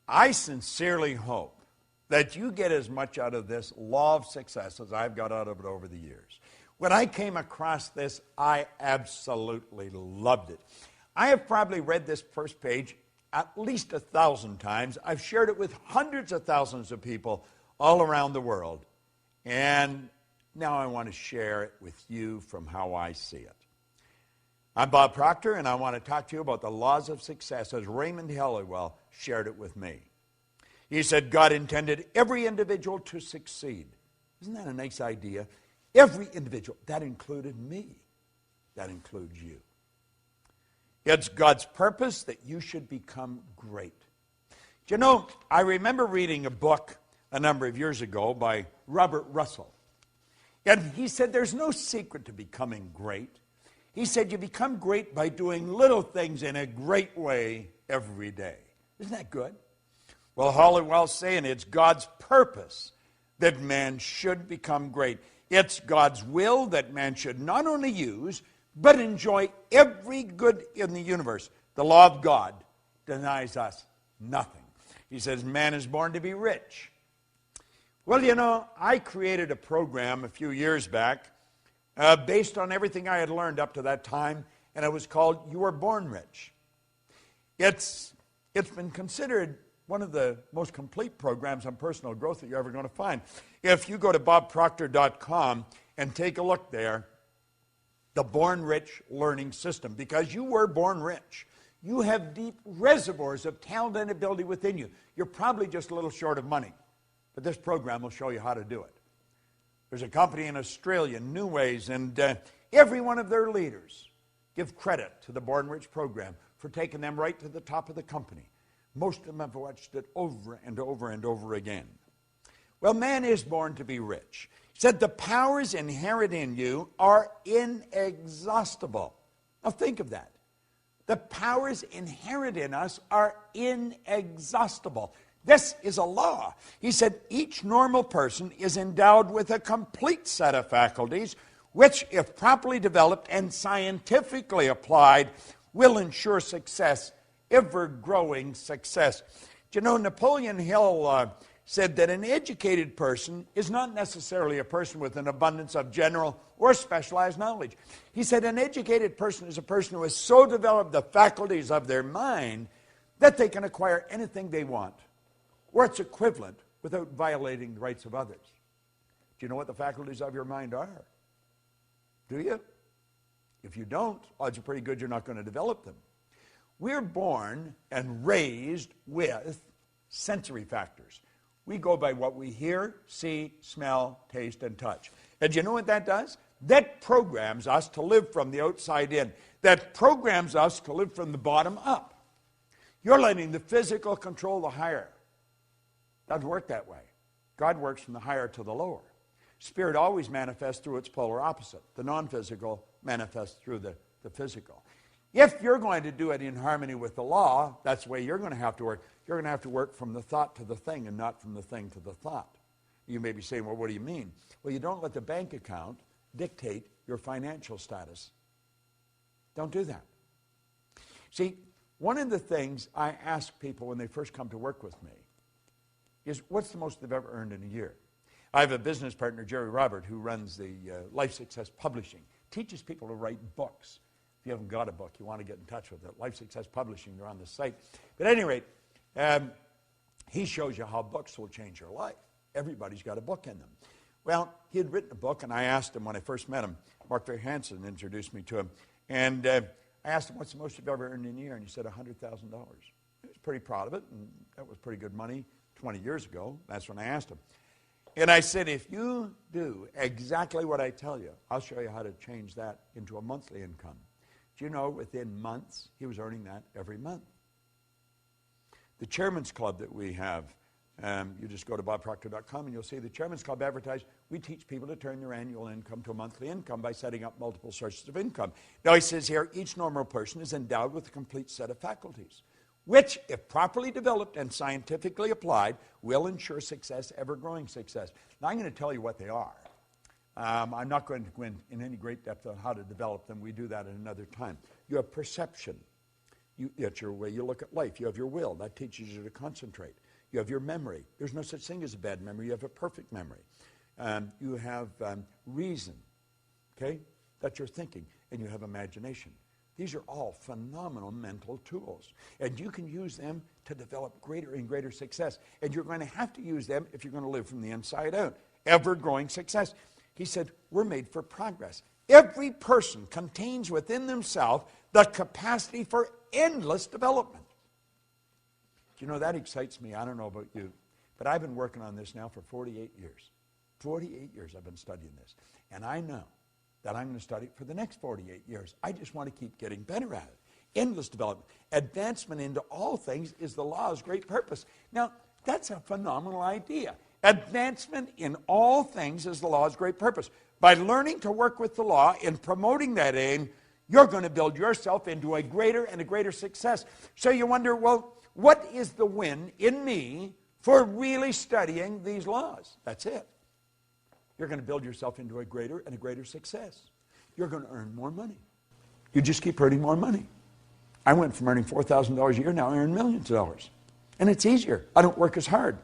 I sincerely hope that you get as much out of this law of success as I've got out of it over the years. When I came across this, I absolutely loved it. I have probably read this first page at least 1,000 times. I've shared it with hundreds of thousands of people all around the world. And now I want to share it with you from how I see it. I'm Bob Proctor, and I want to talk to you about the laws of success as Raymond Halliwell shared it with me. He said God intended every individual to succeed. Isn't that a nice idea? Every individual. That included me. That includes you. It's God's purpose that you should become great. Do you know, I remember reading a book a number of years ago by Robert Russell. And he said there's no secret to becoming great. He said you become great by doing little things in a great way every day. Isn't that good? Well, Halliwell's saying it's God's purpose that man should become great. It's God's will that man should not only use, but enjoy every good in the universe. The law of God denies us nothing. He says man is born to be rich. Well, you know, I created a program a few years back based on everything I had learned up to that time, and it was called You Were Born Rich. It's been considered one of the most complete programs on personal growth that you're ever going to find. If you go to bobproctor.com and take a look there, the Born Rich Learning System, because you were born rich. You have deep reservoirs of talent and ability within you. You're probably just a little short of money, but this program will show you how to do it. There's a company in Australia, New Ways, and every one of their leaders give credit to the Born Rich program for taking them right to the top of the company. Most of them have watched it over and over and over again. Well, man is born to be rich. He said the powers inherent in you are inexhaustible. Now think of that. The powers inherent in us are inexhaustible. This is a law. He said each normal person is endowed with a complete set of faculties, which, if properly developed and scientifically applied, will ensure success, ever-growing success. Do you know, Napoleon Hill said that an educated person is not necessarily a person with an abundance of general or specialized knowledge. He said an educated person is a person who has so developed the faculties of their mind that they can acquire anything they want, or its equivalent, without violating the rights of others. Do you know what the faculties of your mind are? Do you? If you don't, odds are pretty good you're not going to develop them. We're born and raised with sensory factors. We go by what we hear, see, smell, taste, and touch. And you know what that does? That programs us to live from the outside in. That programs us to live from the bottom up. You're letting the physical control the higher. Doesn't work that way. God works from the higher to the lower. Spirit always manifests through its polar opposite. The non-physical manifests through the physical. If you're going to do it in harmony with the law, that's the way you're going to have to work. You're going to have to work from the thought to the thing and not from the thing to the thought. You may be saying, well, what do you mean? Well, you don't let the bank account dictate your financial status. Don't do that. See, one of the things I ask people when they first come to work with me is, what's the most they've ever earned in a year? I have a business partner, Jerry Robert, who runs the Life Success Publishing, teaches people to write books. If you haven't got a book, you want to get in touch with it. Life Success Publishing, they're on the site. But at any rate, he shows you how books will change your life. Everybody's got a book in them. Well, he had written a book, and I asked him when I first met him, Mark V. Hansen introduced me to him, and I asked him, what's the most you've ever earned in a year? And he said, $100,000. He was pretty proud of it, and that was pretty good money 20 years ago. That's when I asked him. And I said, if you do exactly what I tell you, I'll show you how to change that into a monthly income. Do you know, within months, he was earning that every month. The Chairman's Club that we have, you just go to bobproctor.com and you'll see the Chairman's Club advertised. We teach people to turn their annual income to a monthly income by setting up multiple sources of income. Now he says here, each normal person is endowed with a complete set of faculties, which, if properly developed and scientifically applied, will ensure success, ever-growing success. Now I'm going to tell you what they are. I'm not going to go in any great depth on how to develop them. We do that at another time. You have perception. That's your way you look at life. You have your will. That teaches you to concentrate. You have your memory. There's no such thing as a bad memory. You have a perfect memory. You have reason. Okay? That's your thinking. And you have imagination. These are all phenomenal mental tools. And you can use them to develop greater and greater success. And you're going to have to use them if you're going to live from the inside out. Ever-growing success. He said, we're made for progress. Every person contains within themselves the capacity for endless development. You know, that excites me. I don't know about you, but I've been working on this now for 48 years. 48 years I've been studying this. And I know that I'm going to study it for the next 48 years. I just want to keep getting better at it. Endless development. Advancement into all things is the law's great purpose. Now, that's a phenomenal idea. Advancement in all things is the law's great purpose. By learning to work with the law and promoting that aim, you're going to build yourself into a greater and a greater success. So you wonder, well, what is the win in me for really studying these laws? That's it. You're going to build yourself into a greater and a greater success. You're going to earn more money. You just keep earning more money. I went from earning $4,000 a year, now I earn millions of dollars. And it's easier. I don't work as hard.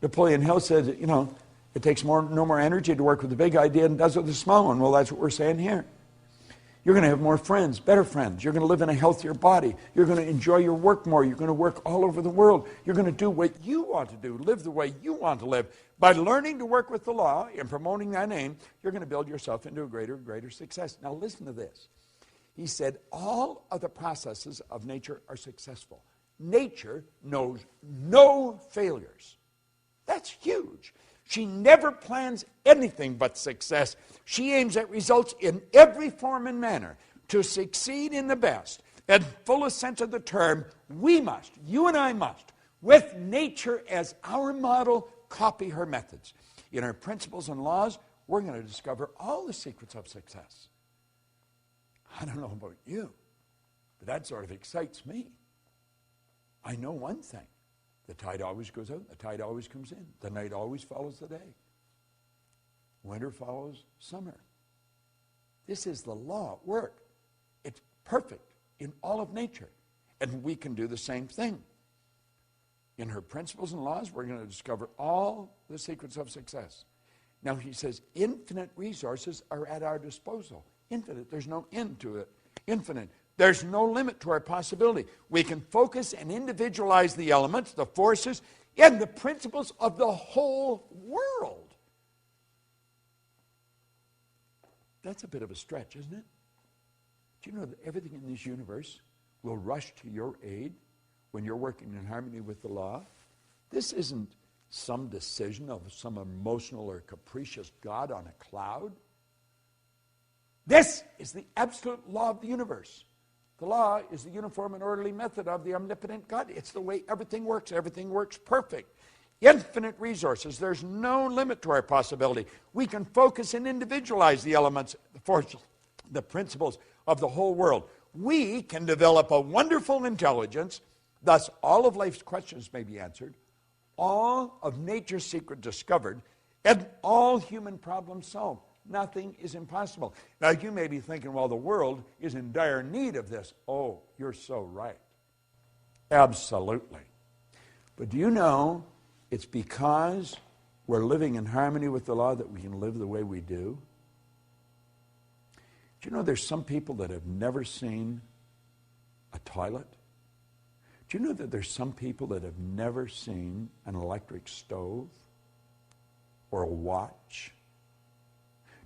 Napoleon Hill said, you know, it takes no more energy to work with the big idea than it does with the small one. Well, that's what we're saying here. You're going to have more friends, better friends. You're going to live in a healthier body. You're going to enjoy your work more. You're going to work all over the world. You're going to do what you want to do, live the way you want to live. By learning to work with the law and promoting that aim, you're going to build yourself into a greater and greater success. Now listen to this. He said, all of the processes of nature are successful. Nature knows no failures. That's huge. She never plans anything but success. She aims at results in every form and manner. To succeed in the best and fullest sense of the term, we must, you and I must, with nature as our model, copy her methods. In her principles and laws, we're going to discover all the secrets of success. I don't know about you, but that sort of excites me. I know one thing. The tide always goes out, the tide always comes in. The night always follows the day. Winter follows summer. This is the law at work. It's perfect in all of nature. And we can do the same thing. In her principles and laws, we're going to discover all the secrets of success. Now he says, infinite resources are at our disposal. Infinite. There's no end to it. Infinite. There's no limit to our possibility. We can focus and individualize the elements, the forces, and the principles of the whole world. That's a bit of a stretch, isn't it? Do you know that everything in this universe will rush to your aid when you're working in harmony with the law? This isn't some decision of some emotional or capricious God on a cloud. This is the absolute law of the universe. The law is the uniform and orderly method of the omnipotent God. It's the way everything works. Everything works perfect. Infinite resources. There's no limit to our possibility. We can focus and individualize the elements, the forces, the principles of the whole world. We can develop a wonderful intelligence. Thus, all of life's questions may be answered, all of nature's secret discovered, and all human problems solved. Nothing is impossible. Now, you may be thinking, well, the world is in dire need of this. Oh, you're so right. Absolutely. But do you know it's because we're living in harmony with the law that we can live the way we do? Do you know there's some people that have never seen a toilet? Do you know that there's some people that have never seen an electric stove or a watch?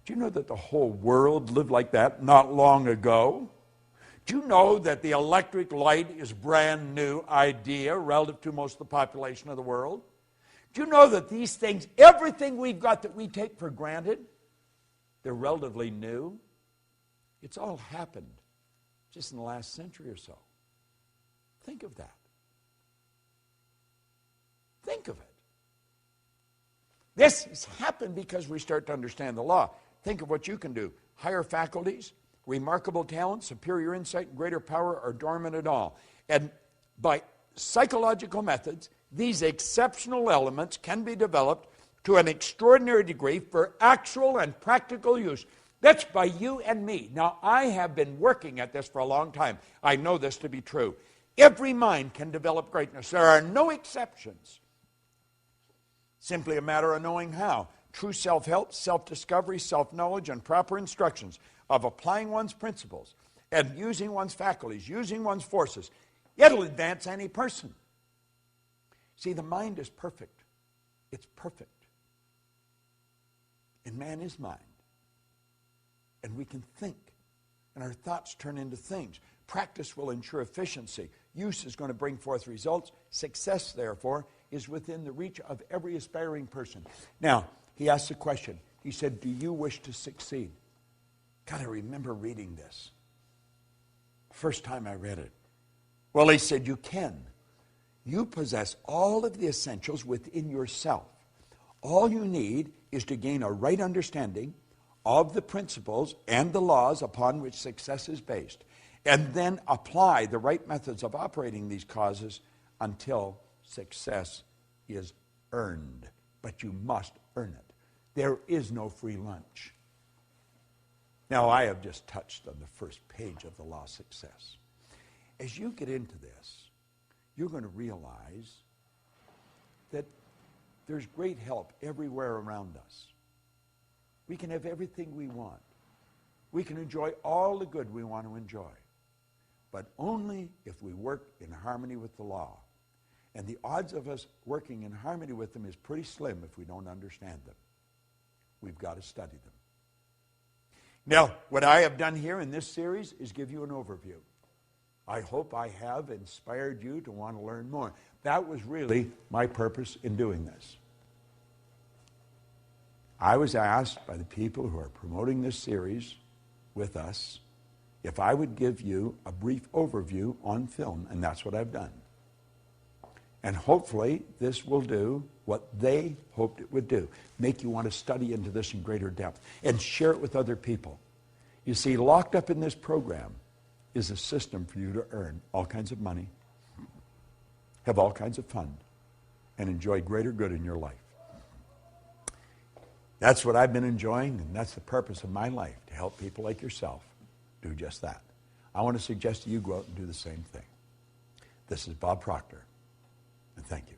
Do you know that the whole world lived like that not long ago? Do you know that the electric light is a brand new idea relative to most of the population of the world? Do you know that these things, everything we've got that we take for granted, they're relatively new? It's all happened just in the last century or so. Think of that. Think of it. This has happened because we start to understand the law. Think of what you can do. Higher faculties, remarkable talent, superior insight, and greater power are dormant at all. And by psychological methods, these exceptional elements can be developed to an extraordinary degree for actual and practical use. That's by you and me. Now, I have been working at this for a long time. I know this to be true. Every mind can develop greatness. There are no exceptions. Simply a matter of knowing how. True self-help, self-discovery, self-knowledge, and proper instructions of applying one's principles and using one's faculties, using one's forces. It'll advance any person. See, the mind is perfect. It's perfect. And man is mind. And we can think. And our thoughts turn into things. Practice will ensure efficiency. Use is going to bring forth results. Success, therefore, is within the reach of every aspiring person. Now, he asked a question. He said, do you wish to succeed? God, I remember reading this. First time I read it. Well, he said, you can. You possess all of the essentials within yourself. All you need is to gain a right understanding of the principles and the laws upon which success is based, and then apply the right methods of operating these causes until success is earned. But you must earn it. There is no free lunch. Now, I have just touched on the first page of the law of success. As you get into this, you're going to realize that there's great help everywhere around us. We can have everything we want. We can enjoy all the good we want to enjoy. But only if we work in harmony with the law. And the odds of us working in harmony with them is pretty slim if we don't understand them. We've got to study them. Now, what I have done here in this series is give you an overview. I hope I have inspired you to want to learn more. That was really my purpose in doing this. I was asked by the people who are promoting this series with us if I would give you a brief overview on film, and that's what I've done. And hopefully this will do what they hoped it would do, make you want to study into this in greater depth and share it with other people. You see, locked up in this program is a system for you to earn all kinds of money, have all kinds of fun, and enjoy greater good in your life. That's what I've been enjoying, and that's the purpose of my life, to help people like yourself do just that. I want to suggest to you go out and do the same thing. This is Bob Proctor, and thank you.